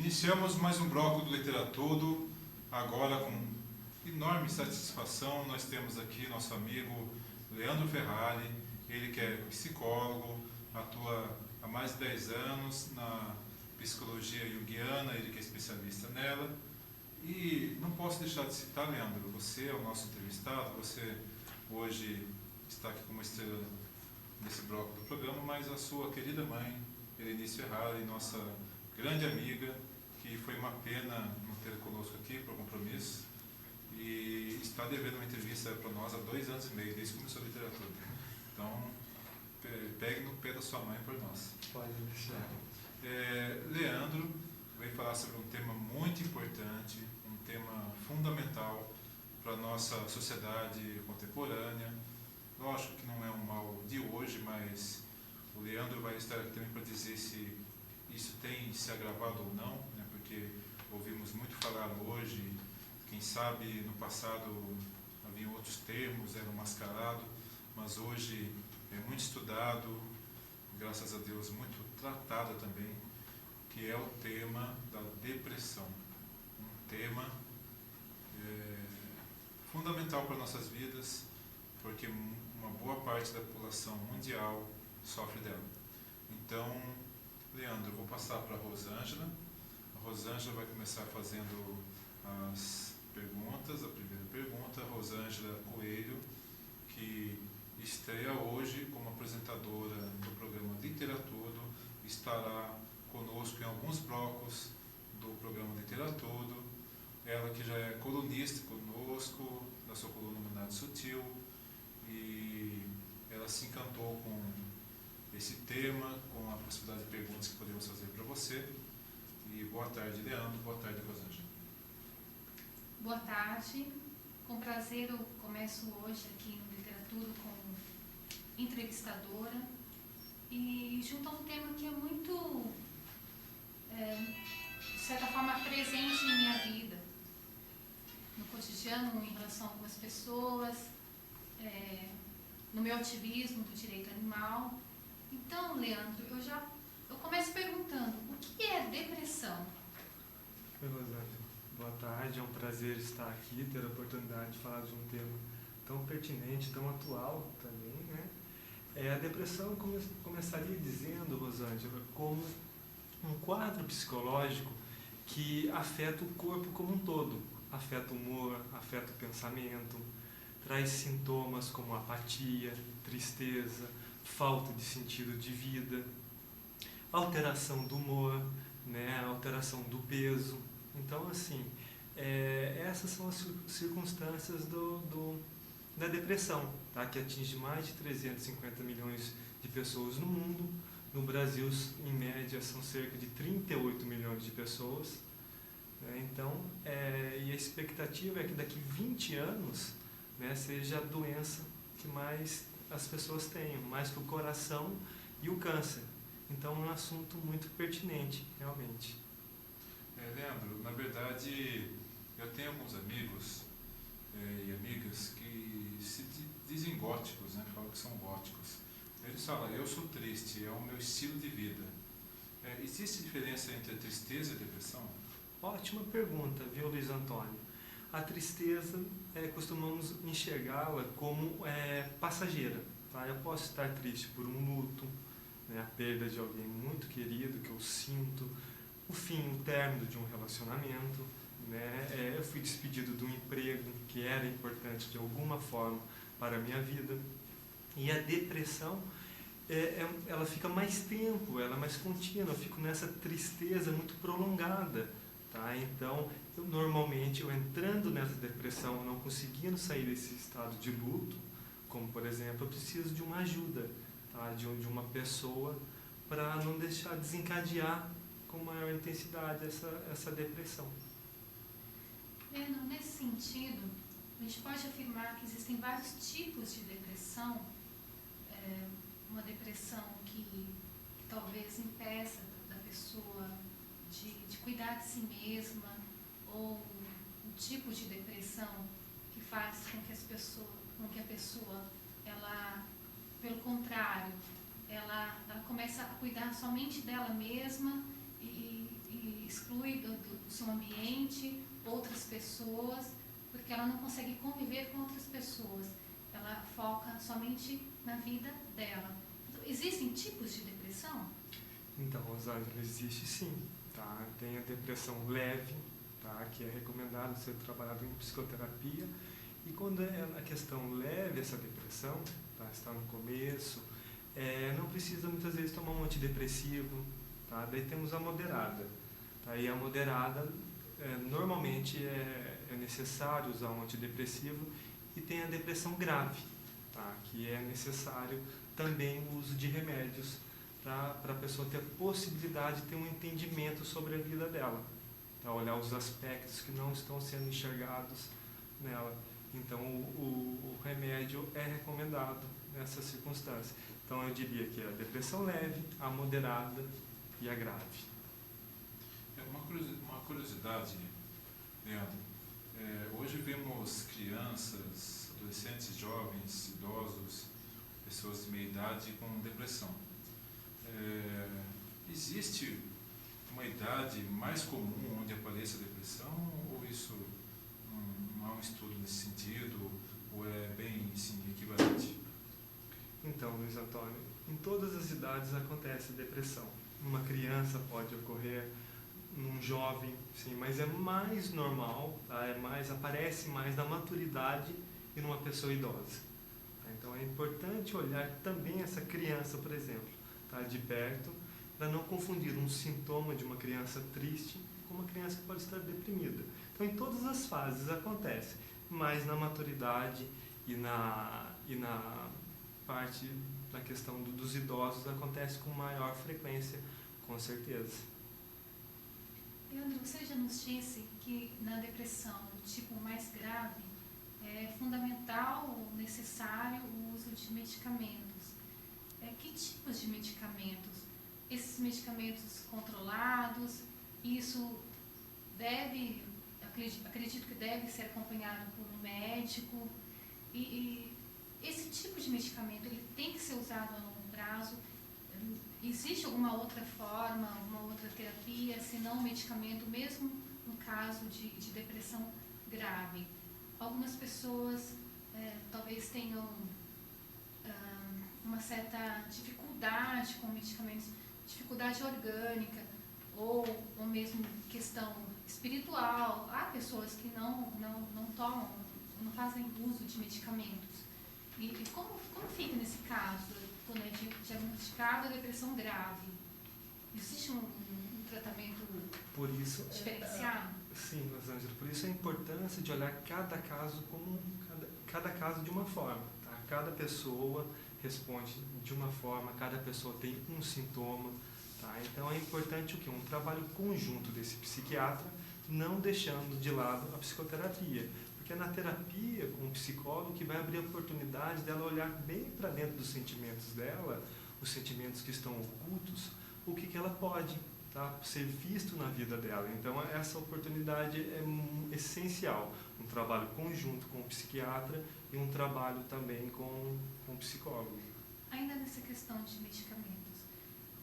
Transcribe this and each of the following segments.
Iniciamos mais um bloco do Literatudo. Agora, com enorme satisfação, nós temos aqui nosso amigo Leandro Ferrari. Ele que é psicólogo, atua há mais de 10 anos na psicologia junguiana, ele que é especialista nela. E não posso deixar de citar, Leandro, você é o nosso entrevistado, você hoje está aqui como estrela nesse bloco do programa, mas a sua querida mãe, Berenice Ferrari, nossa grande amiga, que foi uma pena não ter conosco aqui por compromisso, e está devendo uma entrevista para nós há 2 anos e meio, desde que começou a literatura. Então, pegue no pé da sua mãe por nós. Pode deixar. Leandro veio falar sobre um tema muito importante, um tema fundamental para a nossa sociedade contemporânea. Lógico que não é um mal de hoje, mas o Leandro vai estar aqui também para dizer se isso tem se agravado ou não, né? Porque ouvimos muito falar hoje, quem sabe no passado havia outros termos, era mascarado, mas hoje é muito estudado, graças a Deus muito tratado também, que é o tema da depressão. Um tema fundamental para nossas vidas, porque uma boa parte da população mundial sofre dela. Então, Leandro, eu vou passar para a Rosângela. A Rosângela vai começar fazendo as perguntas. A primeira pergunta, a Rosângela Coelho, que estreia hoje como apresentadora do programa Literatudo, estará conosco em alguns blocos do programa Literatudo. Ela que já é colunista conosco, da sua coluna Humanidade Sutil, e ela se encantou com esse tema, com a possibilidade de perguntas que podemos fazer para você. E boa tarde, Leandro. Boa tarde, Rosângela. Boa tarde. Com prazer eu começo hoje aqui no Literatura como entrevistadora e junto a um tema que é muito, de certa forma, presente em minha vida, no cotidiano, em relação com as pessoas, no meu ativismo do direito animal. Então, Leandro, eu começo perguntando, o que é depressão? Oi, Rosângela. Boa tarde, é um prazer estar aqui, ter a oportunidade de falar de um tema tão pertinente, tão atual também, né? A depressão, começaria dizendo, Rosângela, como um quadro psicológico que afeta o corpo como um todo, afeta o humor, afeta o pensamento, traz sintomas como apatia, tristeza, falta de sentido de vida, alteração do humor, né, alteração do peso. Então, assim, essas são as circunstâncias da depressão, tá? Que atinge mais de 350 milhões de pessoas no mundo. No Brasil, em média, são cerca de 38 milhões de pessoas. Né? Então, e a expectativa é que daqui 20 anos, né, seja a doença que mais as pessoas tenham, mais que o coração e o câncer. Então, é um assunto muito pertinente, realmente. Leandro, na verdade, eu tenho alguns amigos e amigas que se dizem góticos, né? Falam que são góticos. Eles falam, eu sou triste, é o meu estilo de vida. Existe diferença entre tristeza e depressão? Ótima pergunta, viu, Luiz Antônio? A tristeza, costumamos enxergá-la como passageira. Tá? Eu posso estar triste por um luto, né, a perda de alguém muito querido que eu sinto, o término de um relacionamento, né, eu fui despedido de um emprego que era importante de alguma forma para a minha vida. E a depressão, ela fica mais tempo, ela é mais contínua, eu fico nessa tristeza muito prolongada. Tá? Então, normalmente, eu entrando nessa depressão, não conseguindo sair desse estado de luto, como, por exemplo, eu preciso de uma ajuda, tá? de uma pessoa para não deixar desencadear com maior intensidade essa depressão. Nesse sentido, a gente pode afirmar que existem vários tipos de depressão. Uma depressão que talvez impeça da pessoa de cuidar de si mesma, ou um tipo de depressão que faz com que a pessoa, ela, pelo contrário, ela começa a cuidar somente dela mesma e exclui do seu ambiente outras pessoas, porque ela não consegue conviver com outras pessoas. Ela foca somente na vida dela. Então, existem tipos de depressão? Então, Rosângela, existe sim, tá? Tem a depressão leve, tá? Que é recomendado ser trabalhado em psicoterapia. E quando é a questão leve, essa depressão, tá? Está no começo, não precisa muitas vezes tomar um antidepressivo, tá? Daí temos a moderada, tá? E a moderada, normalmente é necessário usar um antidepressivo, e tem a depressão grave, tá? Que é necessário também o uso de remédios para a pessoa ter a possibilidade de ter um entendimento sobre a vida dela, tá? Olhar os aspectos que não estão sendo enxergados nela. Então, o remédio é recomendado nessa circunstância. Então, eu diria que é a depressão leve, a moderada e a grave. Uma curiosidade, Leandro. Hoje vemos crianças, adolescentes, jovens, idosos, pessoas de meia idade com depressão. Existe uma idade mais comum onde apareça depressão, ou isso não há um estudo nesse sentido, ou é bem sim, equivalente? Então, Luiz Antônio, em todas as idades acontece depressão. Numa criança pode ocorrer, num jovem, sim, mas é mais normal, tá? Aparece mais na maturidade e numa pessoa idosa. Tá? Então é importante olhar também essa criança, por exemplo, tá? De perto, para não confundir um sintoma de uma criança triste com uma criança que pode estar deprimida. Então em todas as fases acontece, mas na maturidade e na parte da questão dos idosos acontece com maior frequência, com certeza. Leandro, você já nos disse que na depressão, do tipo mais grave, é fundamental ou necessário o uso de medicamentos. Que tipos de medicamentos? Esses medicamentos controlados, isso acredito que deve ser acompanhado por um médico. E esse tipo de medicamento, ele tem que ser usado a longo prazo? Existe alguma outra forma, alguma outra terapia, se não medicamento, mesmo no caso de depressão grave? Algumas pessoas talvez tenham uma certa dificuldade com medicamentos, dificuldade orgânica, ou mesmo questão espiritual. Há pessoas que não tomam, não fazem uso de medicamentos. E como fica nesse caso, quando é diagnosticada a depressão grave? Existe um tratamento diferenciado? Sim, Rosângela, por isso a importância de olhar cada caso cada caso de uma forma. Tá? Cada pessoa responde de uma forma, cada pessoa tem um sintoma. Tá? Então é importante o quê? Um trabalho conjunto desse psiquiatra, não deixando de lado a psicoterapia. Porque é na terapia, com o psicólogo, que vai abrir a oportunidade dela olhar bem para dentro dos sentimentos dela, os sentimentos que estão ocultos, o que ela pode, tá? Ser visto na vida dela. Então, essa oportunidade é essencial. Um trabalho conjunto com o psiquiatra e um trabalho também com o psicólogo. Ainda nessa questão de medicamentos,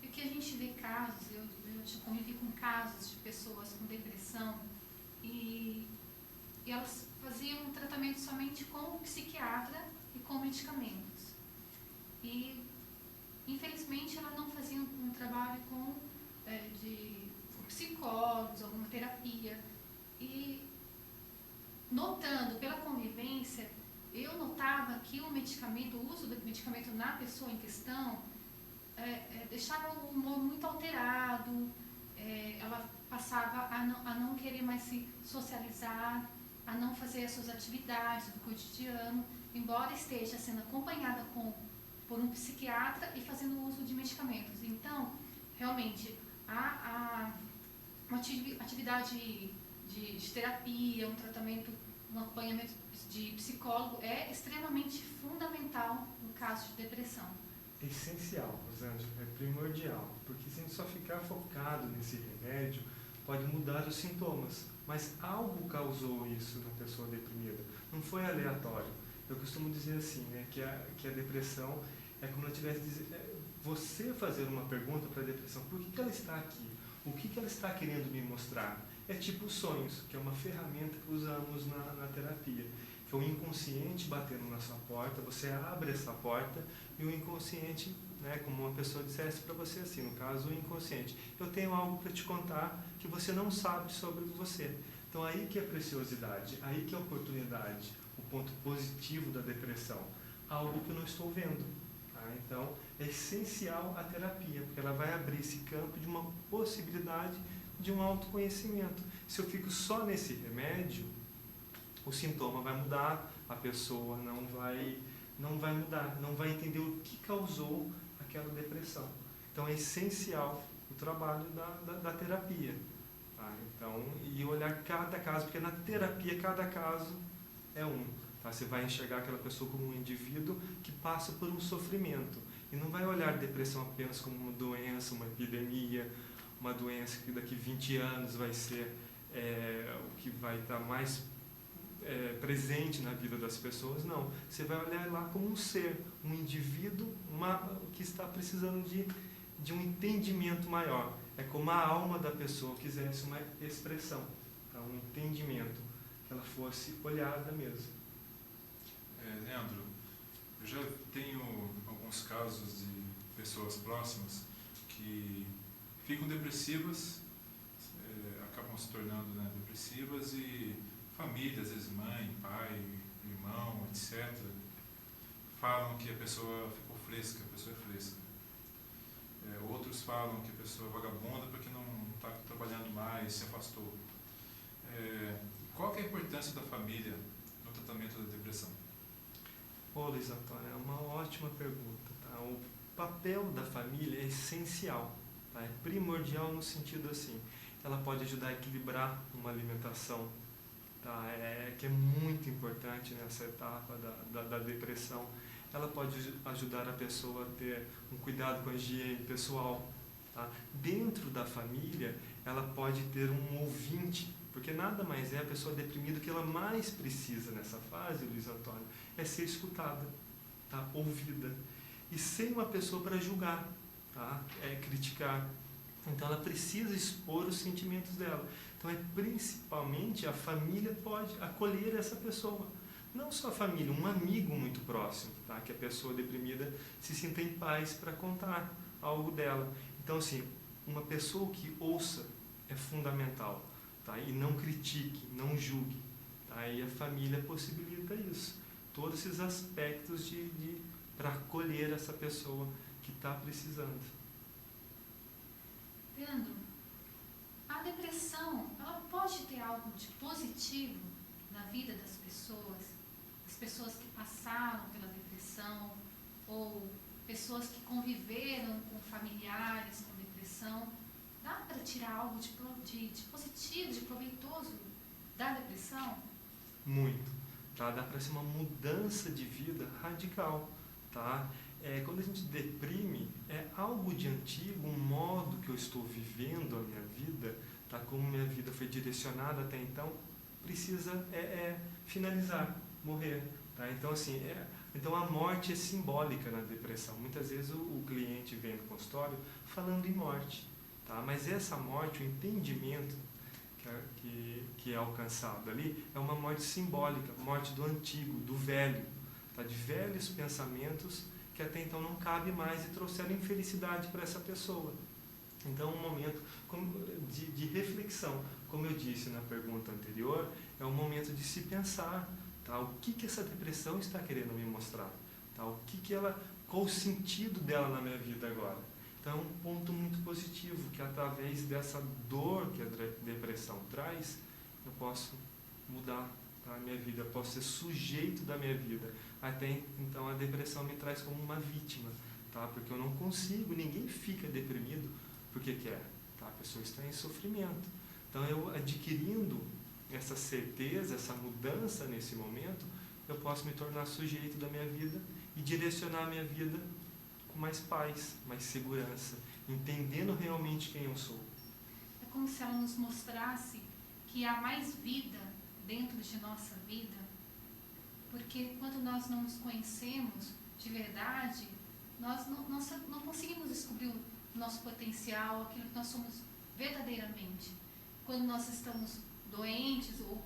é que a gente vê casos, eu já convivi com casos de pessoas com depressão e elas faziam um tratamento somente com o psiquiatra e com medicamentos. E, infelizmente, elas não faziam um trabalho com psicólogos, alguma terapia. E, notando pela convivência, eu notava que o uso do medicamento na pessoa em questão deixava o humor muito alterado, ela passava a não querer mais se socializar, a não fazer as suas atividades do cotidiano, embora esteja sendo acompanhada por um psiquiatra e fazendo uso de medicamentos. Então, realmente, uma atividade de terapia, um tratamento, um acompanhamento de psicólogo é extremamente fundamental no caso de depressão. É essencial, Rosângela, é primordial, porque se a gente só ficar focado nesse remédio, pode mudar os sintomas, mas algo causou isso na pessoa deprimida, não foi aleatório. Eu costumo dizer assim, né, que a depressão é como se eu tivesse você fazer uma pergunta para a depressão: por que ela está aqui? O que ela está querendo me mostrar? É tipo sonhos, que é uma ferramenta que usamos na terapia. Foi o inconsciente batendo na sua porta, você abre essa porta e o inconsciente, né, como uma pessoa dissesse para você assim, no caso o inconsciente, eu tenho algo para te contar que você não sabe sobre você. Então aí que é a preciosidade, aí que é a oportunidade, o ponto positivo da depressão, algo que eu não estou vendo. Tá? Então é essencial a terapia, porque ela vai abrir esse campo de uma possibilidade de um autoconhecimento. Se eu fico só nesse remédio, o sintoma vai mudar, a pessoa não vai mudar, não vai entender o que causou aquela depressão. Então é essencial o trabalho da terapia. Tá? Então, e olhar cada caso, porque na terapia cada caso é um. Tá? Você vai enxergar aquela pessoa como um indivíduo que passa por um sofrimento. E não vai olhar a depressão apenas como uma doença, uma epidemia, uma doença que daqui 20 anos vai ser o que vai estar mais presente na vida das pessoas. Não, você vai olhar lá como um ser, um indivíduo que está precisando de um entendimento maior. É como a alma da pessoa quisesse uma expressão, tá? Um entendimento, que ela fosse olhada mesmo. Leandro, eu já tenho alguns casos de pessoas próximas que ficam depressivas, acabam se tornando, né, depressivas, e família, às vezes mãe, pai, irmão, etc., falam que a pessoa ficou fresca, a pessoa é fresca. Outros falam que a pessoa é vagabunda porque não está trabalhando mais, se afastou. Qual que é a importância da família no tratamento da depressão? Ô, Luiz Antônio, é uma ótima pergunta. Tá? O papel da família é essencial, tá? É primordial no sentido assim, ela pode ajudar a equilibrar uma alimentação, tá? Que é muito importante nessa etapa da depressão. Ela pode ajudar a pessoa a ter um cuidado com a higiene pessoal. Tá? Dentro da família, ela pode ter um ouvinte, porque nada mais é a pessoa deprimida, que ela mais precisa nessa fase, Luiz Antônio, é ser escutada, tá? Ouvida. E sem uma pessoa para julgar, tá? Criticar. Então ela precisa expor os sentimentos dela. Então principalmente a família pode acolher essa pessoa. Não só a família, um amigo muito próximo, tá? Que a pessoa deprimida se sinta em paz para contar algo dela. Então assim, uma pessoa que ouça é fundamental, tá? E não critique, não julgue, tá? E a família possibilita isso. Todos esses aspectos para acolher essa pessoa que está precisando. Leandro, a depressão, ela pode ter algo de positivo na vida das pessoas? As pessoas que passaram pela depressão, ou pessoas que conviveram com familiares com depressão, dá para tirar algo de positivo, de proveitoso da depressão? Muito. Tá? Dá para ser uma mudança de vida radical. Tá? Quando a gente deprime, é algo de antigo, um modo que eu estou vivendo a minha vida, tá? Como minha vida foi direcionada até então, precisa finalizar, morrer. Tá? Então, assim, então a morte é simbólica na depressão. Muitas vezes o cliente vem no consultório falando em morte. Tá? Mas essa morte, o entendimento que é alcançado ali, é uma morte simbólica, morte do antigo, do velho, tá? De velhos pensamentos que até então não cabe mais e trouxeram infelicidade para essa pessoa. Então, um momento de reflexão, como eu disse na pergunta anterior, é um momento de se pensar, tá? O que essa depressão está querendo me mostrar? Tá? Qual o sentido dela na minha vida agora? Então, é um ponto muito positivo, que através dessa dor que a depressão traz, eu posso mudar, tá, a minha vida, eu posso ser sujeito da minha vida. Até então, a depressão me traz como uma vítima, tá? Porque eu não consigo, ninguém fica deprimido porque quer. Tá? A pessoa está em sofrimento. Então, eu adquirindo essa certeza, essa mudança nesse momento, eu posso me tornar sujeito da minha vida e direcionar a minha vida com mais paz, mais segurança, entendendo realmente quem eu sou. É como se ela nos mostrasse que há mais vida dentro de nossa vida, porque quando nós não nos conhecemos de verdade, nós não conseguimos descobrir o nosso potencial, aquilo que nós somos verdadeiramente. Quando nós estamos doentes ou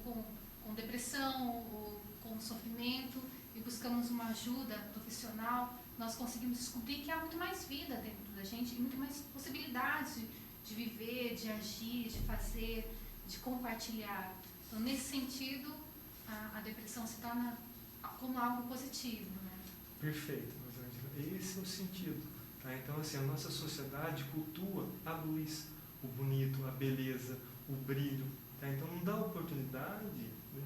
com depressão ou com sofrimento e buscamos uma ajuda profissional, nós conseguimos descobrir que há muito mais vida dentro da gente e muito mais possibilidades de viver, de agir, de fazer, de compartilhar. Então, nesse sentido, a depressão se torna como algo positivo, né? Perfeito, Rosângela. Esse é o sentido. Tá? Então, assim, a nossa sociedade cultua a luz, o bonito, a beleza, o brilho. Tá? Então, não dá oportunidade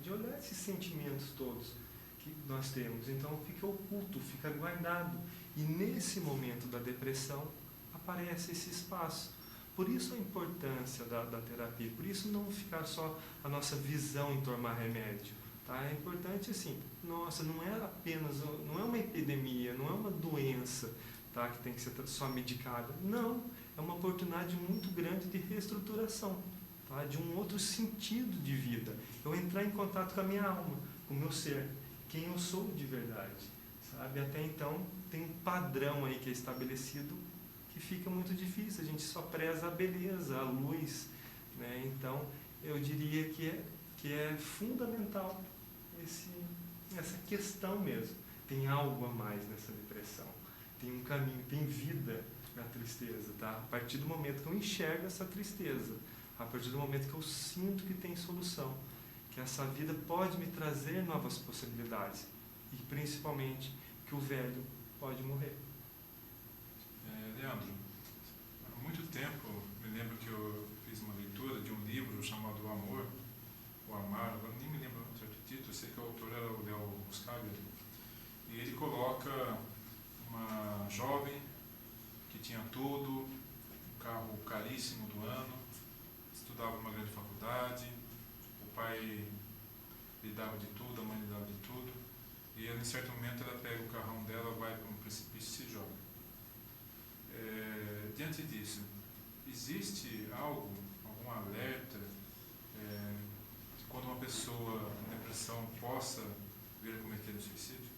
de olhar esses sentimentos todos que nós temos. Então, fica oculto, fica guardado. E nesse momento da depressão, aparece esse espaço. Por isso a importância da terapia. Por isso não ficar só a nossa visão em tomar remédio. Tá? É importante assim, nossa, não é apenas, não é uma epidemia, não é uma doença, tá, que tem que ser só medicada. Não, é uma oportunidade muito grande de reestruturação, tá, de um outro sentido de vida. Eu entrar em contato com a minha alma, com o meu ser, quem eu sou de verdade. Sabe? Até então tem um padrão aí que é estabelecido que fica muito difícil, a gente só preza a beleza, a luz, né? Então eu diria que é fundamental essa questão mesmo. Tem algo a mais nessa depressão. Tem um caminho, tem vida na tristeza. Tá? A partir do momento que eu enxergo essa tristeza, a partir do momento que eu sinto que tem solução, que essa vida pode me trazer novas possibilidades e principalmente que o velho pode morrer. Leandro, há muito tempo, me lembro que eu fiz uma leitura de um livro chamado O Amor, O Amar, agora nem me lembro o certo título, eu sei que o autor era o Léo Buscaglia, e ele coloca uma jovem que tinha tudo, um carro caríssimo do ano, estudava numa grande faculdade, o pai lhe dava de tudo, a mãe lhe dava de tudo, e ela, em certo momento ela pega o carrão dela, vai para um precipício e se joga. Diante disso, existe algum alerta quando uma pessoa em depressão possa vir a cometer um suicídio?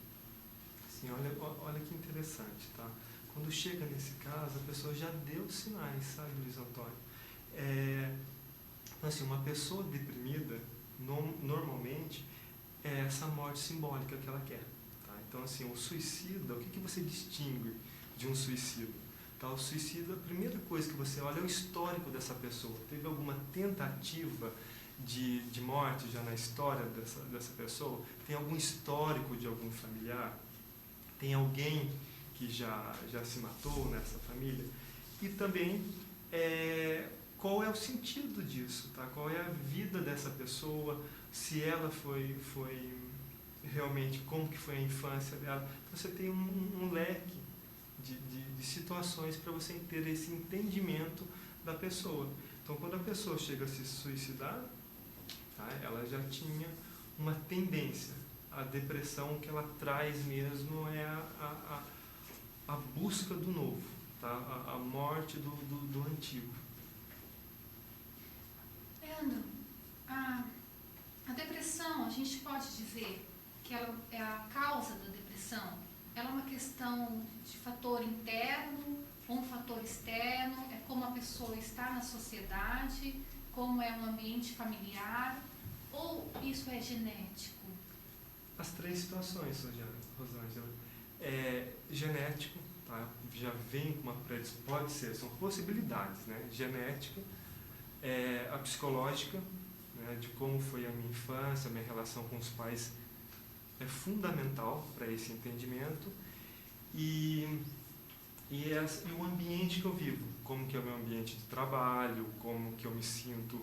Sim, olha que interessante, tá? Quando chega nesse caso, a pessoa já deu sinais, sabe, Luiz Antônio? Assim, uma pessoa deprimida, normalmente, é essa morte simbólica que ela quer. Tá? Então, assim, o suicida, o que você distingue de um suicida? Tá? O suicida, a primeira coisa que você olha é o histórico dessa pessoa. Teve alguma tentativa de morte já na história dessa pessoa? Tem algum histórico de algum familiar? Tem alguém que já se matou nessa família? E também, qual é o sentido disso? Tá? Qual é a vida dessa pessoa? Se ela foi realmente, como que foi a infância dela? Então, você tem um leque de situações para você ter esse entendimento da pessoa. Então, quando a pessoa chega a se suicidar, tá, ela já tinha uma tendência. A depressão que ela traz mesmo é a busca do novo, tá? A morte do antigo. Leandro, a depressão, a gente pode dizer que ela é a causa da depressão? Ela é uma questão de fator interno ou um fator externo? É como a pessoa está na sociedade? Como é um ambiente familiar? Ou isso é genético? As três situações, Rosângela. Genético, tá? Já vem com uma predisposição, pode ser, são possibilidades, né? Genética, a psicológica, né? De como foi a minha infância, a minha relação com os pais, é fundamental para esse entendimento, e o ambiente que eu vivo, como que é o meu ambiente de trabalho, como que eu me sinto,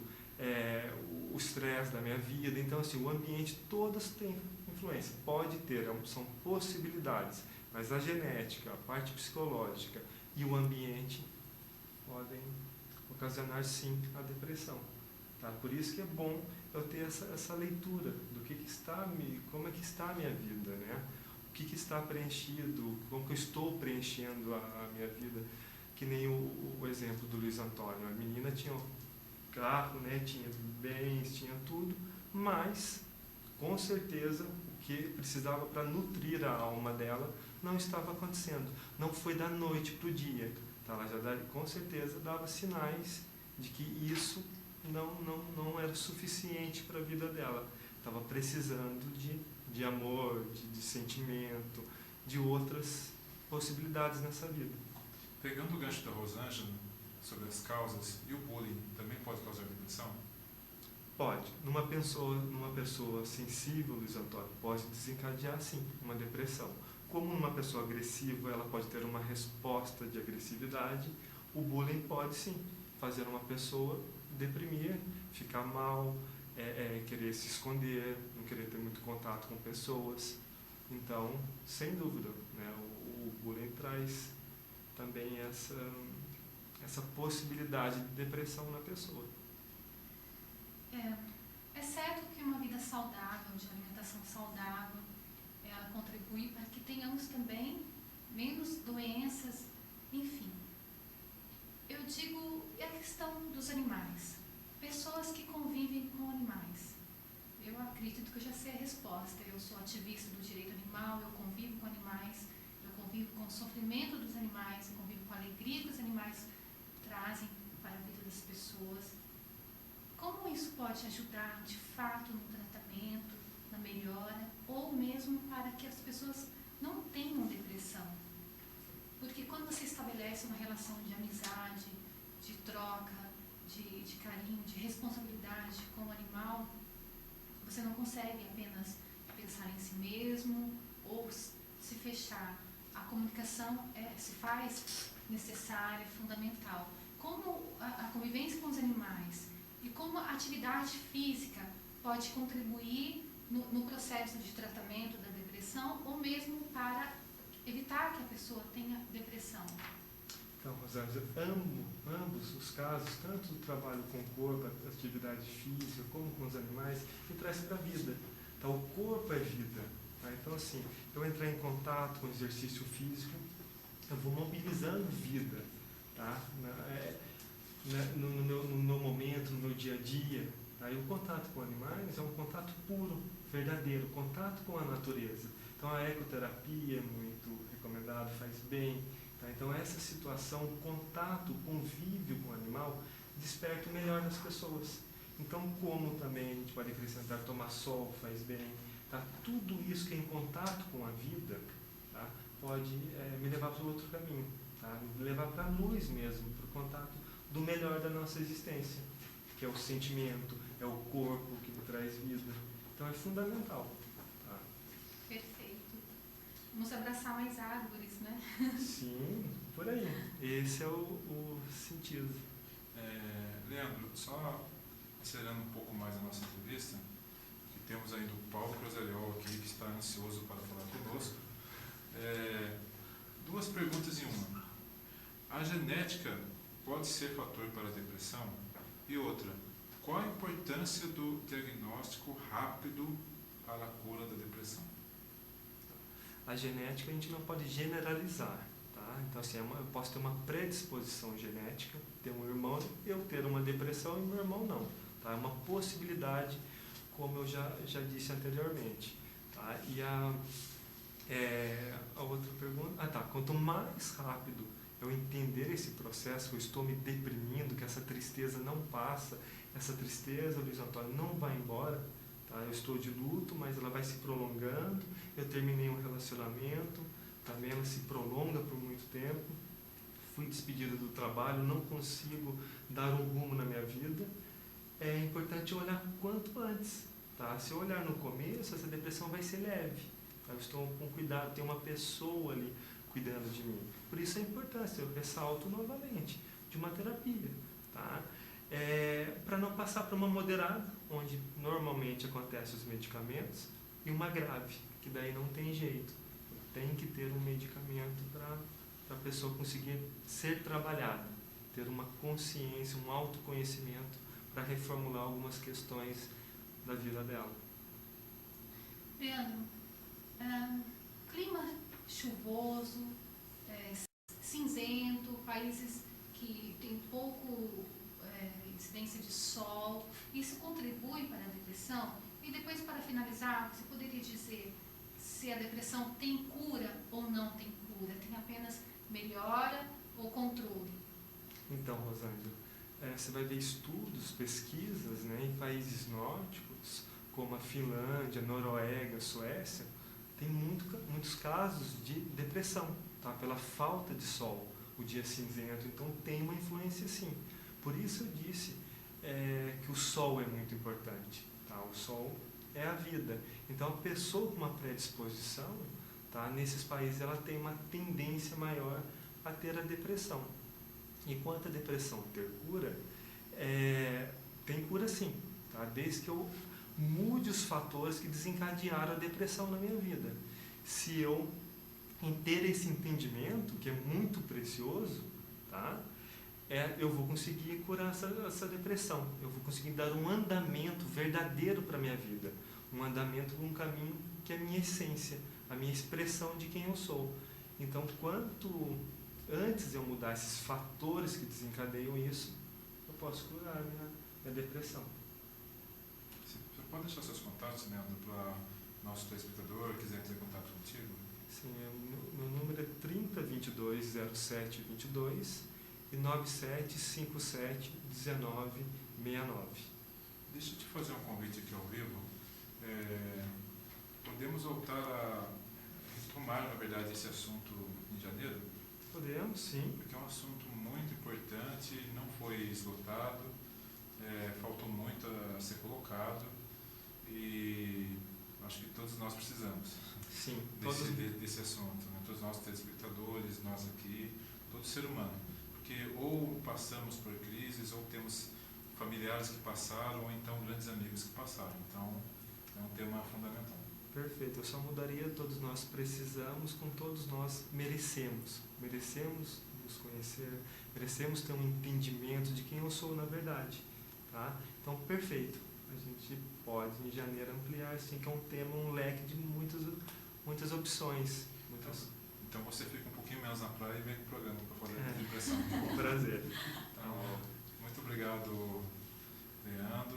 o estresse da minha vida. Então, assim, o ambiente, todas têm influência, pode ter, são possibilidades, mas a genética, a parte psicológica e o ambiente podem ocasionar, sim, a depressão. Tá? Por isso que é bom eu ter essa leitura do como é que está a minha vida, né? O que está preenchido, como que eu estou preenchendo a minha vida, que nem o exemplo do Luiz Antônio. A menina tinha um carro, né? Tinha bens, tinha tudo, mas com certeza o que precisava para nutrir a alma dela não estava acontecendo. Não foi da noite para o dia. Tá? Ela já com certeza dava sinais de que isso não era suficiente para a vida dela. Estava precisando de amor, de sentimento, de outras possibilidades nessa vida. Pegando o gancho da Rosângela sobre as causas, e o bullying também pode causar depressão? Pode. Numa pessoa sensível, Luiz Antônio, pode desencadear, sim, uma depressão. Como numa pessoa agressiva, ela pode ter uma resposta de agressividade, o bullying pode, sim, fazer uma pessoa deprimir, ficar mal, querer se esconder, não querer ter muito contato com pessoas. Então, sem dúvida, né, o bullying traz também essa possibilidade de depressão na pessoa. É certo que uma vida saudável, de alimentação saudável, ela contribui para que tenhamos também menos doenças, enfim. Eu digo, é a questão dos animais. Pessoas que convivem com animais. Eu acredito que eu já sei a resposta. Eu sou ativista do direito animal, eu convivo com animais, eu convivo com o sofrimento dos animais, eu convivo com a alegria que os animais trazem para a vida das pessoas. Como isso pode ajudar, de fato, no tratamento, na melhora, ou mesmo para que as pessoas não tenham depressão? Porque quando você estabelece uma relação de amizade, de troca, de carinho, de responsabilidade com o animal, você não consegue apenas pensar em si mesmo ou se fechar. A comunicação se faz necessária, fundamental. Como a convivência com os animais e como a atividade física pode contribuir no processo de tratamento da depressão ou mesmo para evitar que a pessoa tenha depressão? Então, Rosângela, ambos os casos, tanto o trabalho com o corpo, a atividade física, como com os animais, me traz para a vida. Então, o corpo é vida. Tá? Então, assim, eu entrar em contato com o exercício físico, eu vou mobilizando vida. Tá? No meu momento, no meu dia a dia. Tá? E o contato com animais é um contato puro, verdadeiro, contato com a natureza. Então, a ecoterapia é muito recomendada, faz bem. Tá? Então, essa situação, o contato, o convívio com o animal, desperta o melhor das pessoas. Então, como também a gente pode acrescentar, tomar sol faz bem. Tá? Tudo isso que é em contato com a vida, tá? Pode me levar para o outro caminho. Tá? Me levar para a luz mesmo, para o contato do melhor da nossa existência, que é o sentimento, é o corpo que me traz vida. Então, é fundamental. Tá? Perfeito. Vamos abraçar mais árvores, né? Sim, por aí. Esse é o sentido. Leandro, só acelerando um pouco mais a nossa entrevista, que temos ainda o Paulo Cruzariol aqui, que está ansioso para falar conosco. Duas perguntas em uma. A genética pode ser fator para a depressão? E outra, qual a importância do diagnóstico rápido para a cura da depressão? A genética a gente não pode generalizar, tá? Então, assim, eu posso ter uma predisposição genética, ter um irmão, eu ter uma depressão e meu irmão não, tá? É uma possibilidade, como eu já disse anteriormente, tá? E a outra pergunta, quanto mais rápido eu entender esse processo, que eu estou me deprimindo, que essa tristeza não passa, essa tristeza, Luiz Antônio, não vai embora, tá? Eu estou de luto, mas ela vai se prolongando, eu terminei um relacionamento, também ela se prolonga por muito tempo, fui despedido do trabalho, não consigo dar um rumo na minha vida, é importante olhar quanto antes, tá? Se eu olhar no começo, essa depressão vai ser leve, tá? Eu estou com cuidado, tem uma pessoa ali cuidando de mim. Por isso a importância, eu ressalto novamente, de uma terapia, tá? Para não passar para uma moderada, onde normalmente acontecem os medicamentos, e uma grave, que daí não tem jeito. Tem que ter um medicamento para a pessoa conseguir ser trabalhada, ter uma consciência, um autoconhecimento para reformular algumas questões da vida dela. Leandro, clima chuvoso, cinzento, países que têm pouco incidência de sol, isso contribui para a depressão? E depois, para finalizar, você poderia dizer se a depressão tem cura ou não tem cura? Tem apenas melhora ou controle? Então, Rosângela, você vai ver estudos, pesquisas, né, em países nórdicos, como a Finlândia, Noruega, Suécia, tem muitos casos de depressão, tá? Pela falta de sol, o dia cinzento. Então tem uma influência sim. Por isso eu disse que o sol é muito importante. Tá? O sol é a vida. Então a pessoa com uma predisposição, tá? Nesses países ela tem uma tendência maior a ter a depressão. E quanto a depressão ter cura, tem cura sim, tá? Desde que eu mude os fatores que desencadearam a depressão na minha vida. Se eu ter esse entendimento, que é muito precioso, tá? Eu vou conseguir curar essa depressão. Eu vou conseguir dar um andamento verdadeiro para a minha vida. Um andamento por um caminho que é a minha essência, a minha expressão de quem eu sou. Então, quanto antes eu mudar esses fatores que desencadeiam isso, eu posso curar a minha depressão. Você pode deixar seus contatos, Leandro, para nosso telespectador que quiser ter contato contigo? Sim, meu número é 3022-0722 e 9757-1969. Deixa eu te fazer um convite aqui ao vivo. Podemos voltar a retomar, na verdade, esse assunto em janeiro? Podemos, sim. Porque é um assunto muito importante, não foi esgotado, faltou muito a ser colocado e acho que todos nós precisamos desse assunto, né? Todos nós telespectadores, nós aqui, todo ser humano. Porque ou passamos por crises, ou temos familiares que passaram, ou então grandes amigos que passaram. Então, é um tema fundamental. Perfeito. Eu só mudaria todos nós precisamos com todos nós merecemos. Merecemos nos conhecer, merecemos ter um entendimento de quem eu sou na verdade. Tá? Então, perfeito. A gente pode, em janeiro, ampliar, assim, que é um tema, um leque de muitas opções. Então, você fica um pouquinho menos na praia e vem com o programa para falar de depressão. Prazer. Então, muito obrigado, Leandro.